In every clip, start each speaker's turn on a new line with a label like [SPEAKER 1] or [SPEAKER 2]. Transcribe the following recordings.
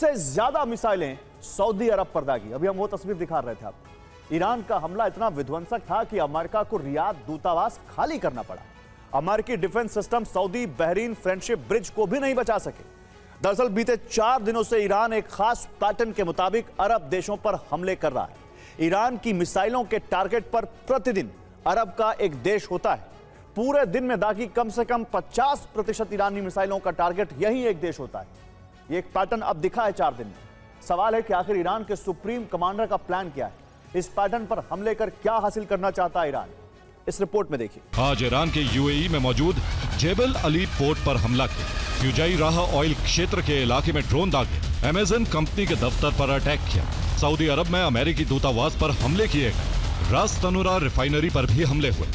[SPEAKER 1] सबसे ज्यादा मिसाइलें सऊदी अरब पर दागी। अभी हम वो तस्वीर दिखा रहे थे आपको। ईरान का हमला इतना विध्वंसक था कि अमेरिका को रियाद दूतावास खाली करना पड़ा। अमेरिकी defence system Saudi Bahrain friendship bridge को भी नहीं बचा सके। दरअसल बीते 4 दिनों से ईरान एक खास पैटर्न के मुताबिक अरब देशों पर हमले कर रहा है। ईरान की मिसाइलों के टारगेट पर प्रतिदिन अरब का एक देश होता है। पूरे दिन में दागी कम से कम 50% ईरानी मिसाइलों का टारगेट यही एक देश होता है। ये एक पैटर्न अब दिखा है 4 दिन में। सवाल है कि आखिर ईरान के सुप्रीम कमांडर का प्लान क्या है? इस पैटर्न पर हमले कर क्या हासिल करना चाहता है ईरान? इस रिपोर्ट में देखिए।
[SPEAKER 2] आज ईरान के यूएई में मौजूद जेबल अली पोर्ट पर हमला किया। फ्यूजाई राह ऑयल क्षेत्र के इलाके में ड्रोन दागे। अमेजन कंपनी के दफ्तर पर अटैक किया। सऊदी अरब में अमेरिकी दूतावास पर हमले किए गए। रास तनुरा रिफाइनरी पर भी हमले हुए।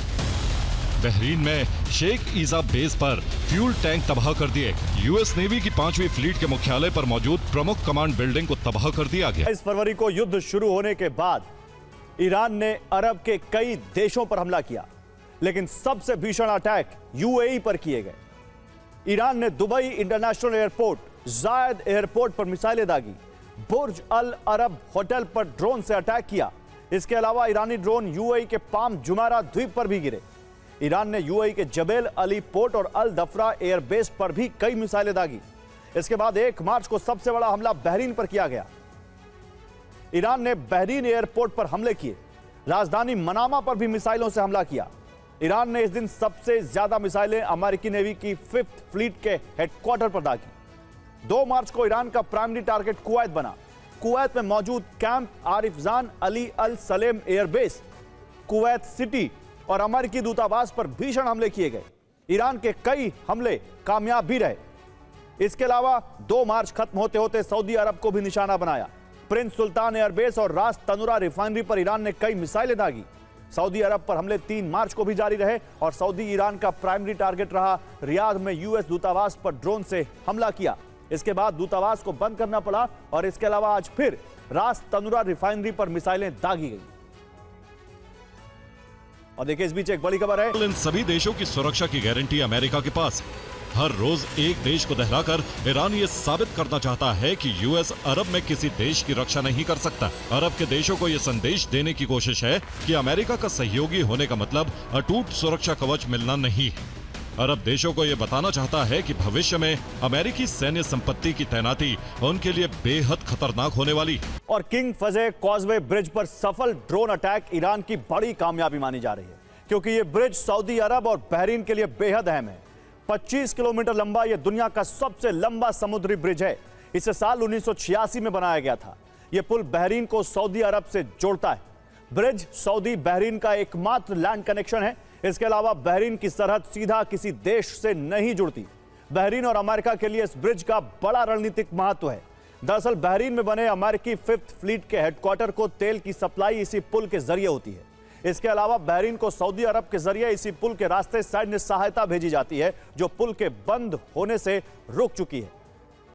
[SPEAKER 2] बहरीन में शेख ईजा बेस पर फ्यूल टैंक तबाह कर दिए। यूएस नेवी की 5वीं फ्लीट के मुख्यालय पर मौजूद प्रमुख कमांड बिल्डिंग को तबाह कर दिया गया।
[SPEAKER 1] 22 फरवरी को युद्ध शुरू होने के बाद ईरान ने अरब के कई देशों पर हमला किया, लेकिन सबसे भीषण अटैक यूएई पर किए गए। ईरान ने दुबई इंटरनेशनल एयरपोर्ट, जायद एयरपोर्ट पर मिसाइलें दागी। बुर्ज अल अरब होटल पर ड्रोन से अटैक किया। इसके अलावा ईरानी ड्रोन यूएई के पाम जुमेरा द्वीप पर भी गिरे। ईरान ने यूएई के जबेल अली पोर्ट और अल दफरा एयरबेस पर भी कई मिसाइलें दागी। इसके बाद 1 मार्च को सबसे बड़ा हमला बहरीन पर किया गया। ईरान ने बहरीन एयरपोर्ट पर हमले किए। राजधानी मनामा पर भी मिसाइलों से हमला किया। ईरान ने इस दिन सबसे ज्यादा मिसाइलें अमेरिकी नेवी की 5th फ्लीट के हेडक्वार्टर पर दागी। 2 मार्च को ईरान का प्राइमरी टारगेट कुवैत बना। कुवैत में मौजूद कैंप आरिफजान अली अल सलेम एयरबेस, कुवैत सिटी और अमेरिकी दूतावास पर भीषण हमले किए गए। ईरान के कई हमले कामयाब भी रहे। इसके अलावा 2 मार्च खत्म होते होते सऊदी अरब को भी निशाना बनाया। प्रिंस सुल्तान एयरबेस और रास तनुरा रिफाइनरी पर ईरान ने कई मिसाइलें दागी। सऊदी अरब पर हमले 3 मार्च को भी जारी रहे और सऊदी ईरान का प्राइमरी टारगेट रहा। रियाद में यूएस दूतावास पर ड्रोन से हमला किया। इसके बाद दूतावास को बंद करना पड़ा और इसके अलावा आज फिर रास तनुरा रिफाइनरी पर मिसाइलें दागी गई। और देखिए, इस बीच एक बड़ी खबर है।
[SPEAKER 2] इन सभी देशों की सुरक्षा की गारंटी अमेरिका के पास है। हर रोज एक देश को दहलाकर ईरान ये साबित करना चाहता है कि यूएस अरब में किसी देश की रक्षा नहीं कर सकता। अरब के देशों को यह संदेश देने की कोशिश है कि अमेरिका का सहयोगी होने का मतलब अटूट सुरक्षा कवच मिलना नहीं है। अरब देशों को यह बताना चाहता है कि भविष्य में अमेरिकी सैन्य संपत्ति की तैनाती उनके लिए बेहद खतरनाक होने वाली।
[SPEAKER 1] और किंग फजे कॉजवे ब्रिज पर सफल ड्रोन अटैक ईरान की बड़ी कामयाबी मानी जा रही है, क्योंकि यह ब्रिज सऊदी अरब और बहरीन के लिए बेहद अहम है। 25 किलोमीटर लंबा यह दुनिया का सबसे लंबा समुद्री ब्रिज है। इसे साल 1986 में बनाया गया था। यह पुल बहरीन को सऊदी अरब से जोड़ता है। ब्रिज सऊदी बहरीन का एकमात्र लैंड कनेक्शन है। इसके अलावा बहरीन की सरहद सीधा किसी देश से नहीं जुड़ती। बहरीन और अमेरिका के लिए इस ब्रिज का बड़ा रणनीतिक महत्व है। दरअसल बहरीन में बने अमेरिकी 5th फ्लीट के हेडक्वार्टर को तेल की सप्लाई इसी पुल के जरिए होती है। इसके अलावा बहरीन को सऊदी अरब के जरिए इसी पुल के रास्ते सैन्य सहायता भेजी जाती है, जो पुल के बंद होने से रुक चुकी है।